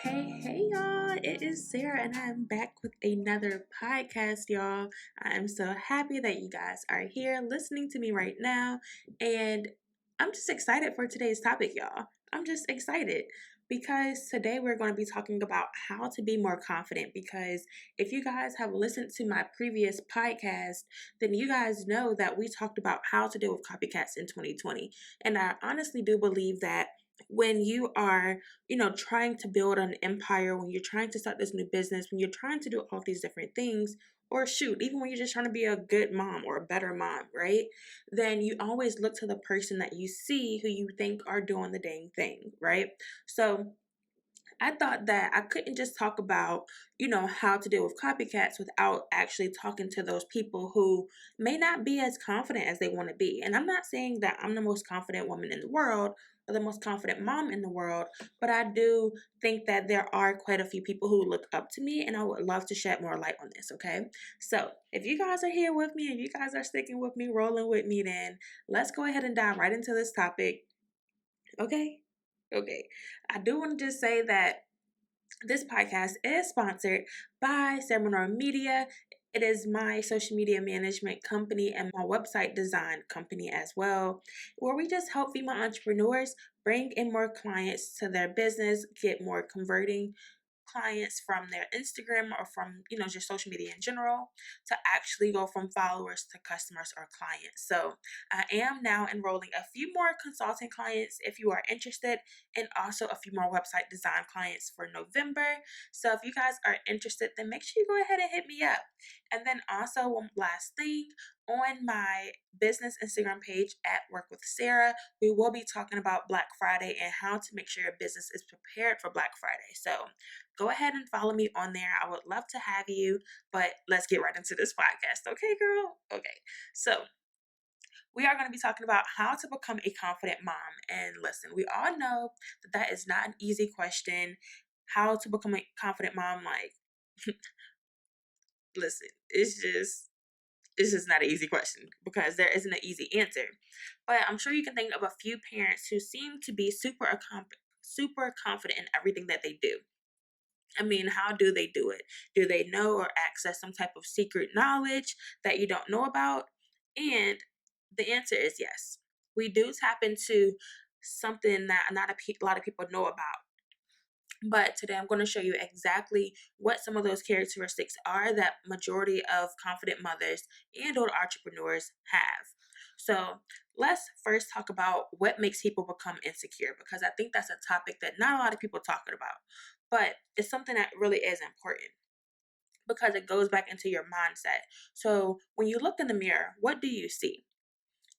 Hey, y'all. It is Sarah, and I'm back with another podcast, y'all. I am so happy that you guys are here listening to me right now. And I'm just excited for today's topic, y'all. I'm just excited because today we're going to be talking about how to be more confident. Because if you guys have listened to my previous podcast, then you guys know that we talked about how to deal with copycats in 2020. And I honestly do believe that when you are trying to build an empire, when you're trying to start this new business, when you're trying to do all these different things, or shoot, even when you're just trying to be a good mom or a better mom, right? Then you always look to the person that you see who you think are doing the dang thing, right? So I thought that I couldn't just talk about, how to deal with copycats without actually talking to those people who may not be as confident as they want to be. And I'm not saying that I'm the most confident woman in the world or the most confident mom in the world, but I do think that there are quite a few people who look up to me, and I would love to shed more light on this, okay? So if you guys are here with me and you guys are sticking with me, rolling with me, then let's go ahead and dive right into this topic, okay? Okay. I do want to just say that this podcast is sponsored by Seminar Media. It is my social media management company and my website design company as well, where we just help female entrepreneurs bring in more clients to their business, get more converting clients from their Instagram or from, just social media in general, to actually go from followers to customers or clients. So I am now enrolling a few more consulting clients if you are interested, and also a few more website design clients for November. So if you guys are interested, then make sure you go ahead and hit me up. And then also, one last thing, on my business Instagram page at Work with Sarah, we will be talking about Black Friday and how to make sure your business is prepared for Black Friday. So go ahead and follow me on there. I would love to have you, but let's get right into this podcast. Okay, girl? Okay. So we are going to be talking about how to become a confident mom. And listen, we all know that that is not an easy question. How to become a confident mom, like, listen, it's just not an easy question because there isn't an easy answer. But I'm sure you can think of a few parents who seem to be super confident in everything that they do. I mean, how do they do it? Do they know or access some type of secret knowledge that you don't know about? And the answer is yes. We do tap into something that not a lot of people know about. But today I'm going to show you exactly what some of those characteristics are that majority of confident mothers and or entrepreneurs have. So let's first talk about what makes people become insecure, because I think that's a topic that not a lot of people are talking about, but it's something that really is important because it goes back into your mindset. So when you look in the mirror, what do you see?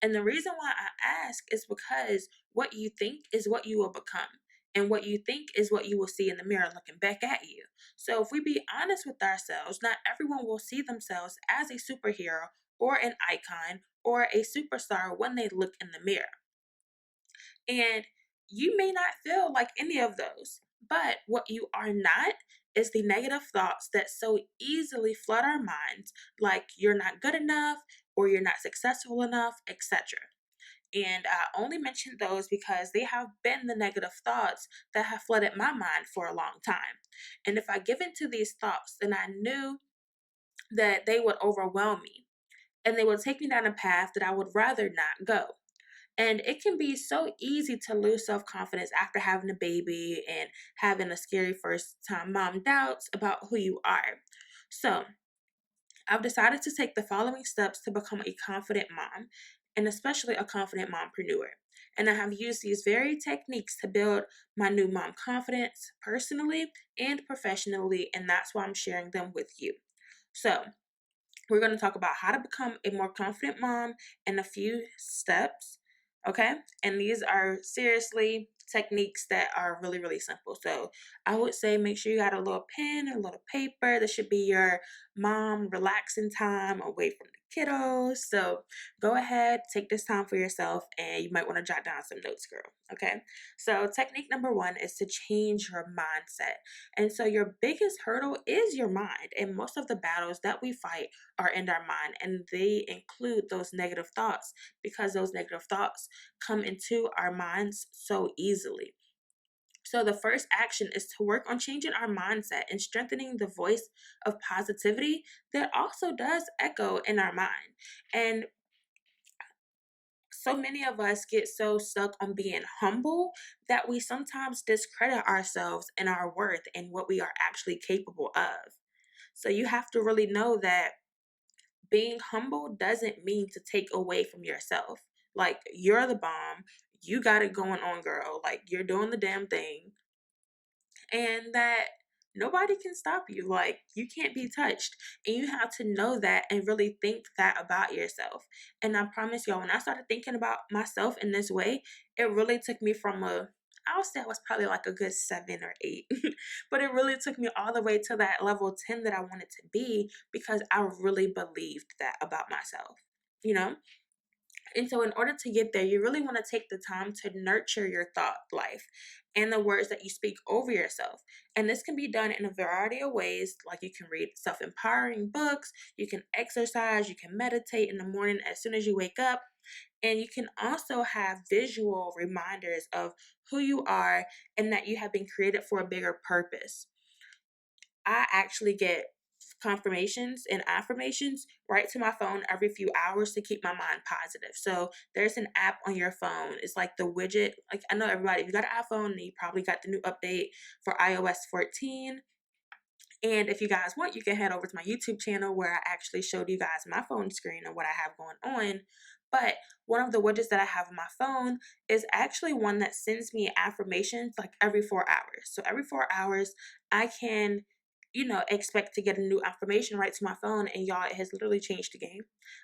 And the reason why I ask is because what you think is what you will become. And what you think is what you will see in the mirror looking back at you. So if we be honest with ourselves, not everyone will see themselves as a superhero or an icon or a superstar when they look in the mirror. And you may not feel like any of those, but what you are not is the negative thoughts that so easily flood our minds, like you're not good enough or you're not successful enough, etc. And I only mention those because they have been the negative thoughts that have flooded my mind for a long time. And if I give into these thoughts, then I knew that they would overwhelm me and they would take me down a path that I would rather not go. And it can be so easy to lose self confidence after having a baby and having a scary first time mom doubts about who you are. So, I've decided to take the following steps to become a confident mom, and especially a confident mompreneur. And I have used these very techniques to build my new mom confidence personally and professionally, and that's why I'm sharing them with you. So, we're going to talk about how to become a more confident mom in a few steps. Okay. And these are seriously techniques that are really, really simple. So I would say make sure you got a little pen, a little paper. This should be your mom relaxing time away from the kiddos. So go ahead, take this time for yourself, and you might want to jot down some notes, girl. Okay. So technique number one is to change your mindset. And so your biggest hurdle is your mind. And most of the battles that we fight are in our mind, and they include those negative thoughts because those negative thoughts come into our minds so easily. So the first action is to work on changing our mindset and strengthening the voice of positivity that also does echo in our mind. And so many of us get so stuck on being humble that we sometimes discredit ourselves and our worth and what we are actually capable of. So you have to really know that being humble doesn't mean to take away from yourself. Like, you're the bomb. You got it going on, girl. Like, you're doing the damn thing. And that nobody can stop you. Like, you can't be touched. And you have to know that and really think that about yourself. And I promise y'all, when I started thinking about myself in this way, it really took me from I would say I was probably like a good 7 or 8, but it really took me all the way to that level 10 that I wanted to be because I really believed that about myself, you know? And so, in order to get there, you really want to take the time to nurture your thought life and the words that you speak over yourself. And this can be done in a variety of ways. Like, you can read self empowering books, you can exercise, you can meditate in the morning as soon as you wake up. And you can also have visual reminders of who you are and that you have been created for a bigger purpose. I actually get confirmations and affirmations right to my phone every few hours to keep my mind positive. So there's an app on your phone. It's like the widget. Like, I know everybody, if you got an iPhone, you probably got the new update for iOS 14. And if you guys want, you can head over to my YouTube channel where I actually showed you guys my phone screen and what I have going on. But one of the widgets that I have on my phone is actually one that sends me affirmations like every 4 hours. So every 4 hours, I can, expect to get a new affirmation right to my phone. And y'all, it has literally changed the game.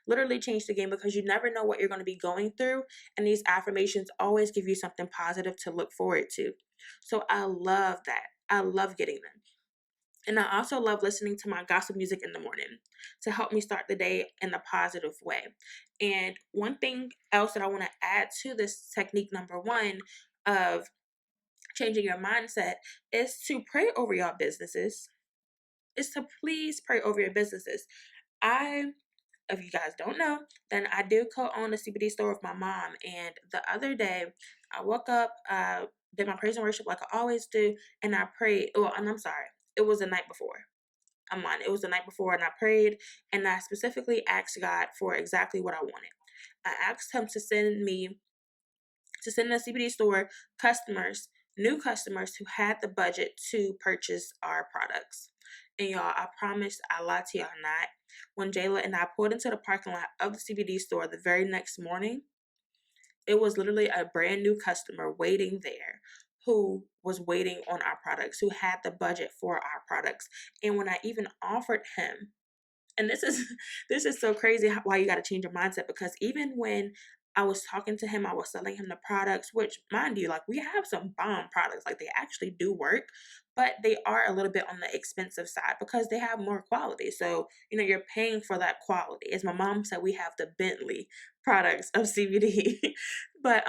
Literally changed the game because you never know what you're going to be going through. And these affirmations always give you something positive to look forward to. So I love that. I love getting them. And I also love listening to my gospel music in the morning to help me start the day in a positive way. And one thing else that I want to add to this technique number one of changing your mindset is to pray over your businesses. Is to please pray over your businesses. If you guys don't know, then I do co-own a CBD store with my mom. And the other day, I woke up, did my praise and worship like I always do, and I prayed. Well, and I'm sorry, it was the night before. I'm lying. It was the night before, and I prayed, and I specifically asked God for exactly what I wanted. I asked Him to send the CBD store new customers who had the budget to purchase our products. And y'all, I promise, I lied to y'all not. When Jayla and I pulled into the parking lot of the CBD store the very next morning, it was literally a brand new customer waiting there who was waiting on our products, who had the budget for our products. And when I even offered him, and this is so crazy why you got to change your mindset, because even when I was talking to him, I was selling him the products, which, mind you, like, we have some bomb products, like, they actually do work, but they are a little bit on the expensive side because they have more quality. So, you're paying for that quality. As my mom said, we have the Bentley products of CBD. but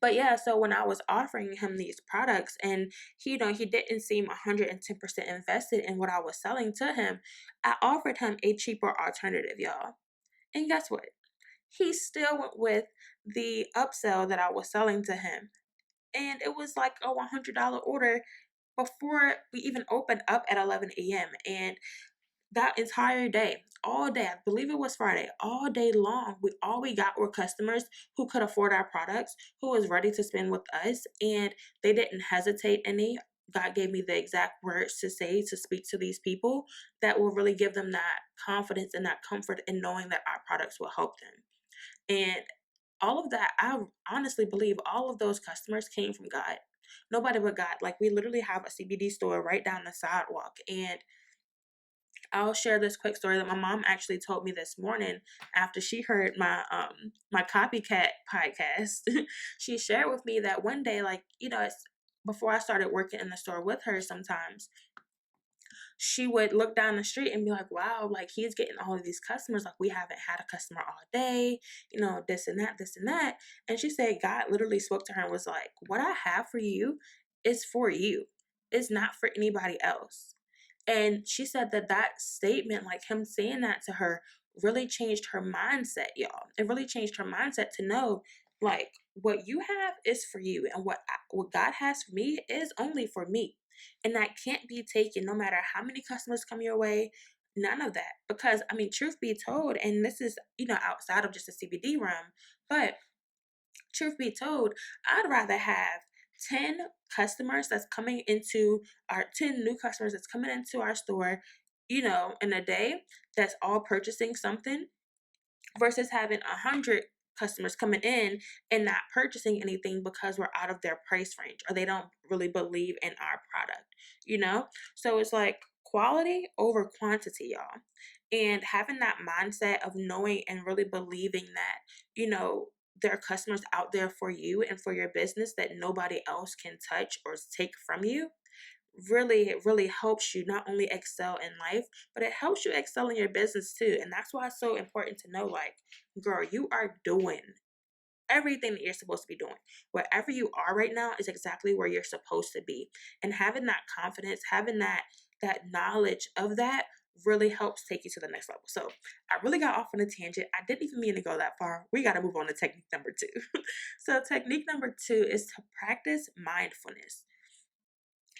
but yeah, so when I was offering him these products and he didn't seem 110% invested in what I was selling to him, I offered him a cheaper alternative, y'all. And guess what? He still went with the upsell that I was selling to him. And it was like a $100 order before we even opened up at 11 a.m. And that entire day, all day, I believe it was Friday, all day long, all we got were customers who could afford our products, who was ready to spend with us, and they didn't hesitate any. God gave me the exact words to say to speak to these people that will really give them that confidence and that comfort in knowing that our products will help them. And all of that, I honestly believe all of those customers came from God. Nobody but God. Like, we literally have a CBD store right down the sidewalk. And I'll share this quick story that my mom actually told me this morning after she heard my copycat podcast. She shared with me that one day, like, it's before I started working in the store with her, sometimes she would look down the street and be like, wow, like, he's getting all of these customers. Like, we haven't had a customer all day, this and that, this and that. And she said God literally spoke to her and was like, what I have for you is for you. It's not for anybody else. And she said that statement, like him saying that to her, really changed her mindset, y'all. It really changed her mindset to know, like, what you have is for you, and what God has for me is only for me. And that can't be taken no matter how many customers come your way, none of that. Because I mean, truth be told, and this is, outside of just a CBD realm, but truth be told, I'd rather have 10 customers that's coming into our 10 new customers that's coming into our store, in a day, that's all purchasing something, versus having 100 customers coming in and not purchasing anything because we're out of their price range or they don't really believe in our product. So it's like quality over quantity, y'all. And having that mindset of knowing and really believing that, there are customers out there for you and for your business that nobody else can touch or take from you, really, really helps you not only excel in life, but it helps you excel in your business too. And that's why it's so important to know, like, girl, you are doing everything that you're supposed to be doing. Wherever you are right now is exactly where you're supposed to be. And having that confidence, having that knowledge of that really helps take you to the next level. So I really got off on a tangent. I didn't even mean to go that far. We got to move on to technique number 2. So technique number 2 is to practice mindfulness.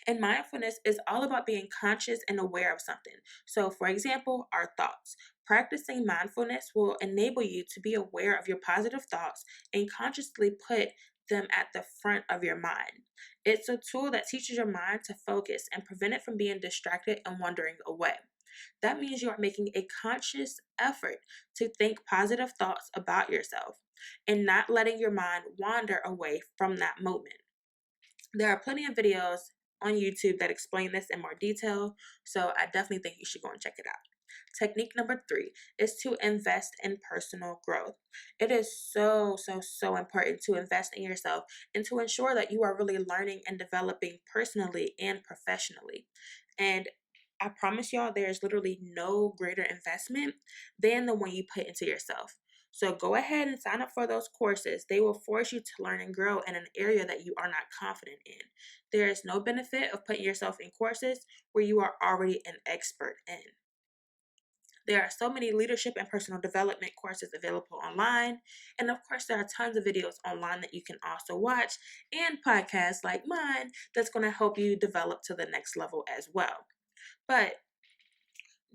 And mindfulness is all about being conscious and aware of something. So, for example, our thoughts. Practicing mindfulness will enable you to be aware of your positive thoughts and consciously put them at the front of your mind. It's a tool that teaches your mind to focus and prevent it from being distracted and wandering away. That means you are making a conscious effort to think positive thoughts about yourself and not letting your mind wander away from that moment. There are plenty of videos on YouTube that explain this in more detail, so I definitely think you should go and check it out. Technique number 3 is to invest in personal growth. It is so, so, so important to invest in yourself and to ensure that you are really learning and developing personally and professionally. And I promise y'all, there's literally no greater investment than the one you put into yourself. So go ahead and sign up for those courses. They will force you to learn and grow in an area that you are not confident in. There is no benefit of putting yourself in courses where you are already an expert in. There are so many leadership and personal development courses available online. And of course, there are tons of videos online that you can also watch and podcasts like mine that's going to help you develop to the next level as well. But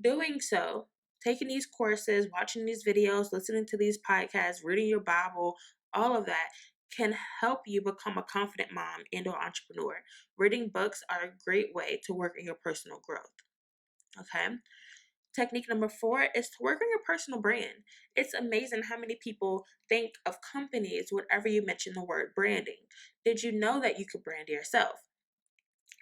doing so, taking these courses, watching these videos, listening to these podcasts, reading your Bible, all of that can help you become a confident mom and or entrepreneur. Reading books are a great way to work in your personal growth. Okay. Technique number 4 is to work on your personal brand. It's amazing how many people think of companies whenever you mention the word branding. Did you know that you could brand yourself?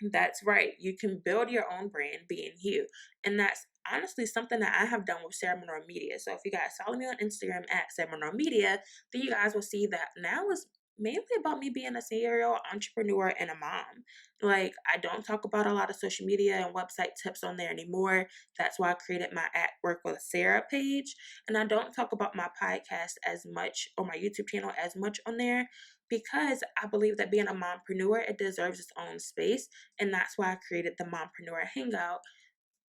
That's right. You can build your own brand being you. And that's honestly something that I have done with Sarah Monroe Media. So if you guys follow me on Instagram at Sarah Monroe Media, then you guys will see that now is mainly about me being a serial entrepreneur and a mom. Like, I don't talk about a lot of social media and website tips on there anymore. That's why I created my At Work with Sarah page. And I don't talk about my podcast as much or my YouTube channel as much on there because I believe that being a mompreneur, it deserves its own space. And that's why I created the Mompreneur Hangout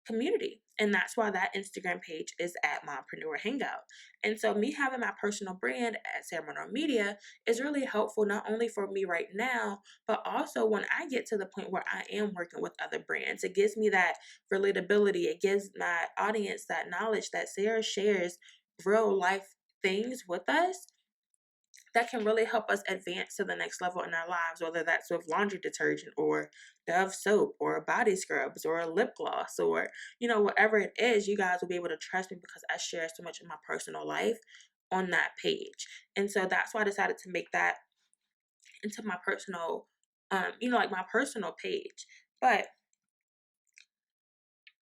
community. And that's why that Instagram page is at Mompreneur Hangout. And so me having my personal brand at Sarah Monroe Media is really helpful, not only for me right now, but also when I get to the point where I am working with other brands. It gives me that relatability. It gives my audience that knowledge that Sarah shares real life things with us that can really help us advance to the next level in our lives, whether that's with laundry detergent or Dove soap or body scrubs or a lip gloss or, whatever it is, you guys will be able to trust me because I share so much of my personal life on that page. And so that's why I decided to make that into my personal, like my personal page. But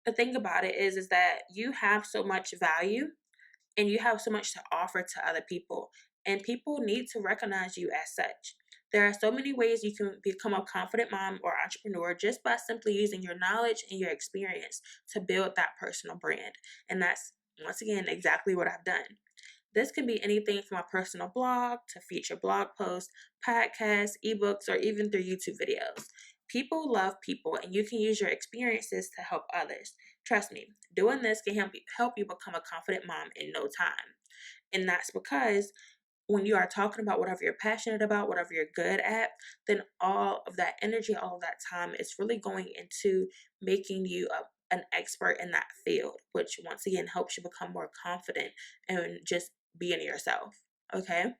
the thing about it is that you have so much value and you have so much to offer to other people, and people need to recognize you as such. There are so many ways you can become a confident mom or entrepreneur just by simply using your knowledge and your experience to build that personal brand. And that's, once again, exactly what I've done. This can be anything from a personal blog to feature blog posts, podcasts, ebooks, or even through YouTube videos. People love people, and you can use your experiences to help others. Trust me, doing this can help you become a confident mom in no time. And that's because when you are talking about whatever you're passionate about, whatever you're good at, then all of that energy, all of that time is really going into making you an expert in that field, which once again helps you become more confident and just being yourself. Okay.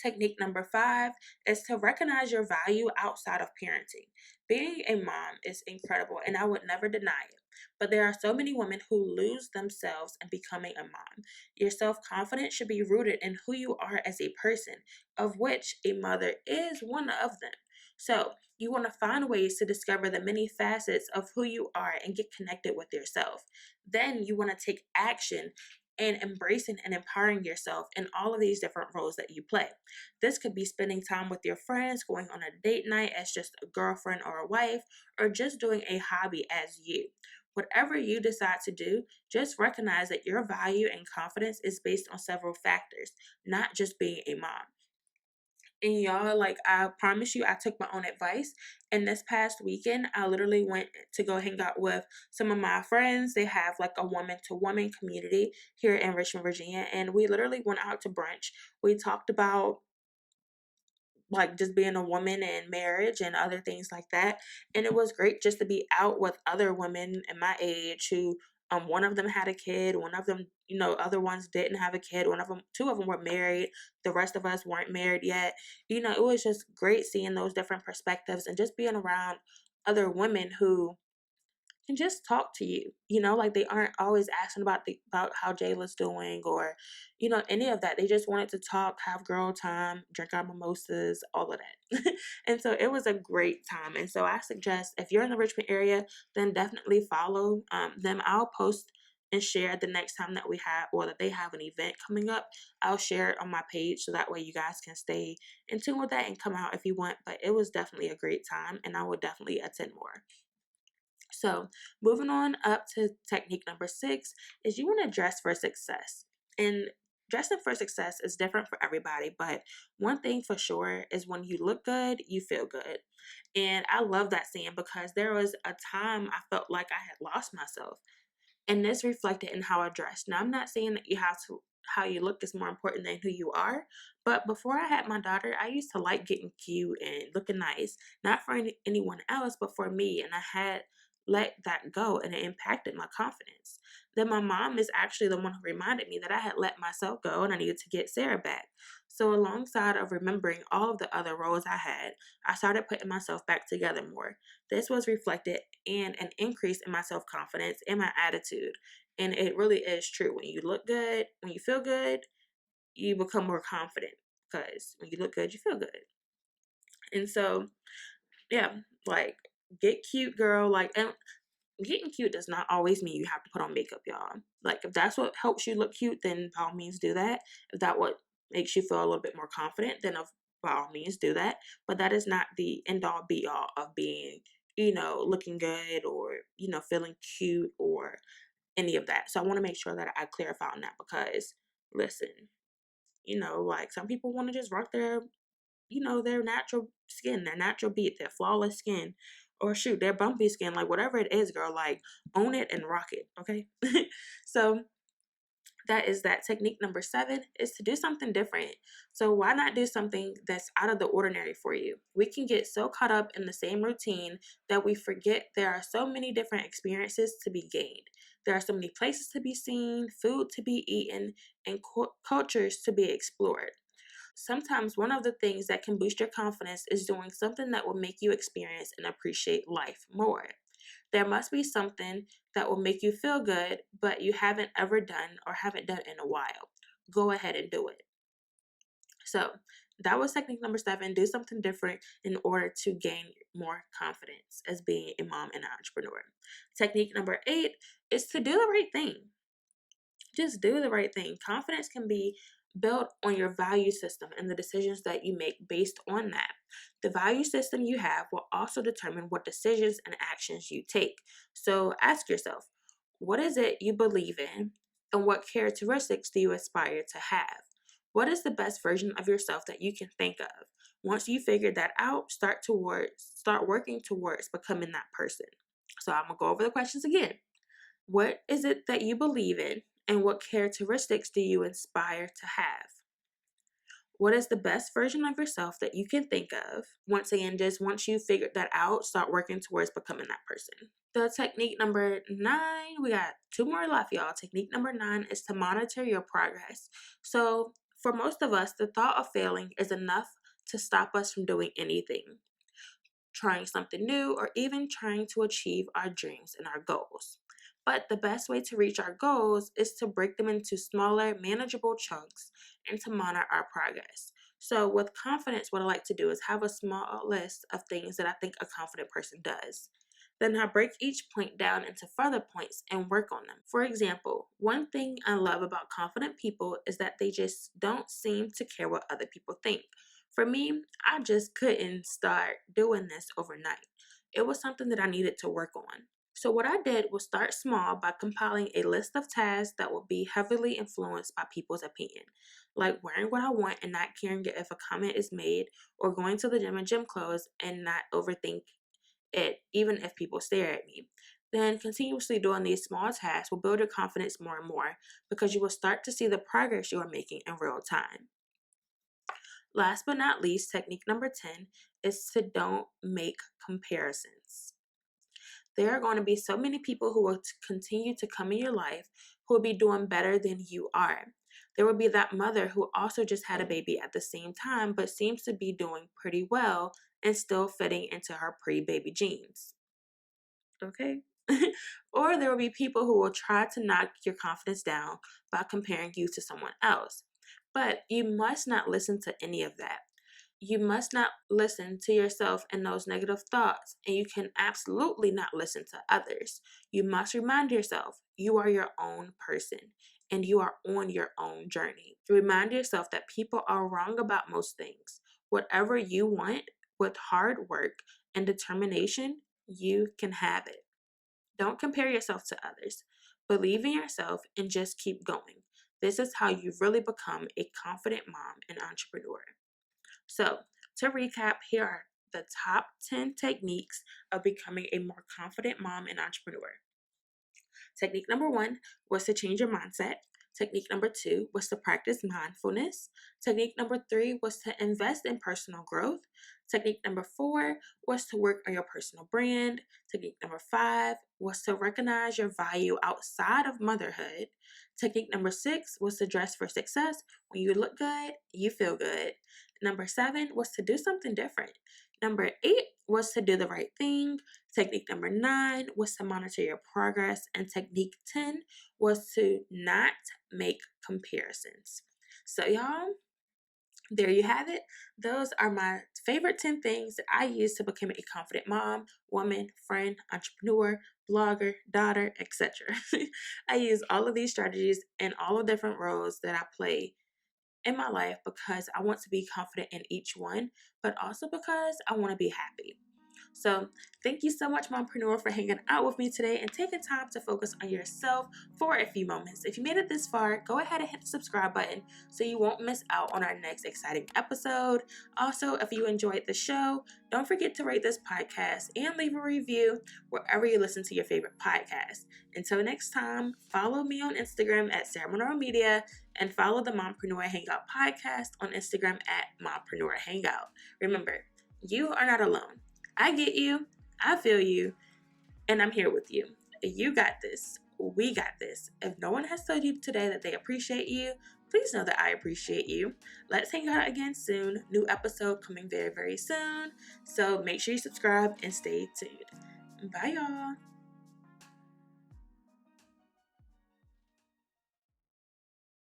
Technique number 5 is to recognize your value outside of parenting. Being a mom is incredible, and I would never deny it. But there are so many women who lose themselves in becoming a mom. Your self confidence should be rooted in who you are as a person, of which a mother is one of them. So, you want to find ways to discover the many facets of who you are and get connected with yourself. Then you want to take action and embracing and empowering yourself in all of these different roles that you play. This could be spending time with your friends, going on a date night as just a girlfriend or a wife, or just doing a hobby as you. Whatever you decide to do, just recognize that your value and confidence is based on several factors, not just being a mom. And y'all, like, I promise you, I took my own advice. And this past weekend, I literally went to go hang out with some of my friends. They have like a woman to woman community here in Richmond, Virginia. And we literally went out to brunch. We talked about like just being a woman and marriage and other things like that. And it was great just to be out with other women in my age who one of them had a kid, one of them, other ones didn't have a kid, one of them, two of them were married, the rest of us weren't married yet. It was just great seeing those different perspectives and just being around other women who can just talk to you. Like they aren't always asking about how Jayla's doing or, any of that. They just wanted to talk, have girl time, drink our mimosas, all of that. And so it was a great time. And so I suggest if you're in the Richmond area, then definitely follow them. I'll post and share the next time that we have or that they have an event coming up. I'll share it on my page so that way you guys can stay in tune with that and come out if you want. But it was definitely a great time and I would definitely attend more. So, moving on up to technique number 6 is you want to dress for success. And dressing for success is different for everybody, but one thing for sure is when you look good, you feel good. And I love that saying because there was a time I felt like I had lost myself. And this reflected in how I dressed. Now, I'm not saying that how you look is more important than who you are, but before I had my daughter, I used to like getting cute and looking nice, not for anyone else, but for me. And I had let that go and it impacted my confidence. Then my mom is actually the one who reminded me that I had let myself go and I needed to get Sarah back. So alongside of remembering all of the other roles I had, I started putting myself back together more. This was reflected in an increase in my self-confidence and my attitude. And it really is true. When you look good, when you feel good, you become more confident because when you look good, you feel good. And so, yeah, like get cute, girl. Like, and getting cute does not always mean you have to put on makeup, y'all. Like, if that's what helps you look cute, then by all means do that. If that what makes you feel a little bit more confident, then by all means do that. But that is not the end all be all of being, looking good or, feeling cute or any of that. So I want to make sure that I clarify on that because listen, like some people want to just rock their natural skin, their natural beat, their flawless skin, or shoot, their bumpy skin, like whatever it is, girl, like own it and rock it, okay? So that is that. Technique number 7 is to do something different. So why not do something that's out of the ordinary for you? We can get so caught up in the same routine that we forget there are so many different experiences to be gained. There are so many places to be seen, food to be eaten, and cultures to be explored. Sometimes one of the things that can boost your confidence is doing something that will make you experience and appreciate life more. There must be something that will make you feel good, but you haven't ever done or haven't done in a while. Go ahead and do it. So, that was technique number 7. Do something different in order to gain more confidence as being a mom and an entrepreneur. Technique number 8 is to do the right thing. Just do the right thing. Confidence can be built on your value system and the decisions that you make based on that. The value system you have will also determine what decisions and actions you take. So ask yourself, what is it you believe in and what characteristics do you aspire to have? What is the best version of yourself that you can think of? Once you figure that out, start working towards becoming that person. So I'm going to go over the questions again. What is it that you believe in? And what characteristics do you aspire to have? What is the best version of yourself that you can think of? Once again, just once you figured that out, start working towards becoming that person. The technique number 9, we got 2 more left, y'all. Technique number 9 is to monitor your progress. So for most of us, the thought of failing is enough to stop us from doing anything, trying something new, or even trying to achieve our dreams and our goals. But the best way to reach our goals is to break them into smaller, manageable chunks and to monitor our progress. So, with confidence, what I like to do is have a small list of things that I think a confident person does. Then I break each point down into further points and work on them. For example, one thing I love about confident people is that they just don't seem to care what other people think. For me, I just couldn't start doing this overnight. It was something that I needed to work on. So, what I did was start small by compiling a list of tasks that would be heavily influenced by people's opinion, like wearing what I want and not caring if a comment is made, or going to the gym in gym clothes and not overthink it, even if people stare at me. Then, continuously doing these small tasks will build your confidence more and more because you will start to see the progress you are making in real time. Last but not least, technique number 10 is to don't make comparisons. There are going to be so many people who will continue to come in your life who will be doing better than you are. There will be that mother who also just had a baby at the same time but seems to be doing pretty well and still fitting into her pre-baby jeans. Okay? Or there will be people who will try to knock your confidence down by comparing you to someone else. But you must not listen to any of that. You must not listen to yourself and those negative thoughts, and you can absolutely not listen to others. You must remind yourself you are your own person and you are on your own journey. Remind yourself that people are wrong about most things. Whatever you want, with hard work and determination, you can have it. Don't compare yourself to others. Believe in yourself and just keep going. This is how you really become a confident mom and entrepreneur. So, to recap, here are the top 10 techniques of becoming a more confident mom and entrepreneur. Technique number 1 was to change your mindset. Technique number 2 was to practice mindfulness. Technique number 3 was to invest in personal growth. Technique number 4 was to work on your personal brand. Technique number 5 was to recognize your value outside of motherhood. Technique number 6 was to dress for success. When you look good, you feel good. Number 7 was to do something different. Number 8 was to do the right thing. Technique number 9 was to monitor your progress. And technique 10 was to not make comparisons. So, y'all, there you have it. Those are my favorite 10 things that I use to become a confident mom, woman, friend, entrepreneur, blogger, daughter, etc. I use all of these strategies in all the different roles that I play in my life because I want to be confident in each one, but also because I want to be happy. So thank you so much, mompreneur, for hanging out with me today and taking time to focus on yourself for a few moments. If you made it this far, go ahead and hit the subscribe button so you won't miss out on our next exciting episode. Also, if you enjoyed the show, don't forget to rate this podcast and leave a review wherever you listen to your favorite podcast. Until next time, follow me on Instagram at Sarah Monroe Media and follow the Mompreneur Hangout podcast on Instagram at Mompreneur Hangout. Remember, you are not alone. I get you, I feel you, and I'm here with you. You got this. We got this. If no one has told you today that they appreciate you, please know that I appreciate you. Let's hang out again soon. New episode coming very, very soon. So make sure you subscribe and stay tuned. Bye, y'all.